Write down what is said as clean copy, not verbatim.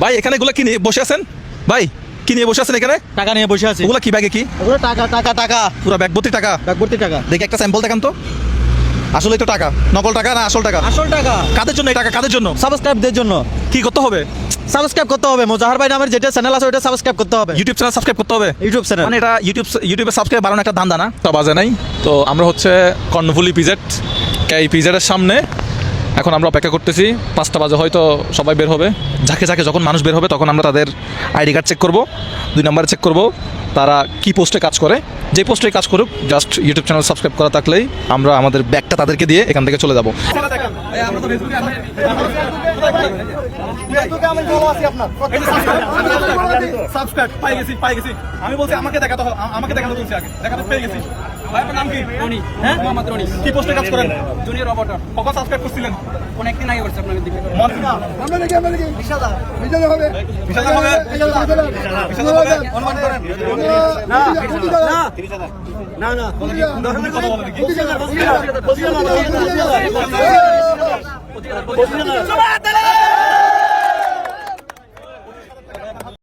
ভাই এখানে এগুলো কি নিয়ে বসে আছেন? ভাই কি নিয়ে বসে আছেন এখানে? টাকা নিয়ে বসে আছি। ওগুলো কি ব্যাগে কি? ওগুলো টাকা টাকা টাকা পুরো ব্যাগ ভর্তি টাকা? ব্যাগ ভর্তি টাকা। দেখি একটা স্যাম্পল দেখান তো। আসলে তো টাকা, নকল টাকা না আসল টাকা? আসল টাকা। কাদের জন্য এই টাকা, কাদের জন্য? সাবস্ক্রাইবদের জন্য। কি করতে হবে? সাবস্ক্রাইব করতে হবে, মোজাহার ভাই নামের যেটা চ্যানেল আছে ওটা সাবস্ক্রাইব করতে হবে। ইউটিউব চ্যানেল সাবস্ক্রাইব করতে হবে? ইউটিউব চ্যানেল মানে এটা ইউটিউবে সাবস্ক্রাইব বাড়ানো একটা ধান্দা না? তা বাজে নাই। তো আমরা হচ্ছে কর্ণফুলি পিজেড, এই পিজেডের সামনে এখন আমরা অপেক্ষা করতেছি। 5টা বাজে হয়তো সবাই বের হবে। ঝাঁকে ঝাঁকে যখন মানুষ বের হবে তখন আমরা তাদের আইডি কার্ড চেক করব, 2 নম্বরে চেক করব তারা কি পোস্টে কাজ করে। যে পোস্টে কাজ করুক, জাস্ট ইউটিউব চ্যানেল সাবস্ক্রাইব করা থাকলেই আমরা আমাদের ব্যাগটা তাদেরকে দিয়ে এখান থেকে চলে যাবো। আমি বলছি আমাকে দেখাতে হবে, আমাকে দেখাতে বলছি আগে, দেখাতে পেয়ে গেছি। ভাই আপনার নাম কি? রনি। হ্যাঁ মোহাম্মদ রনি। কি পোস্টে কাজ করেন? Junior operator. কখন সাবস্ক্রাইব করছিলেন? অনেকদিন আগে করছে আপনাদের দিকে। আমরা দেখি বিশাদা হবে বিশাদা হবে? বিশাদা হবে? অনুমান করেন? না না কথা বলেন কি?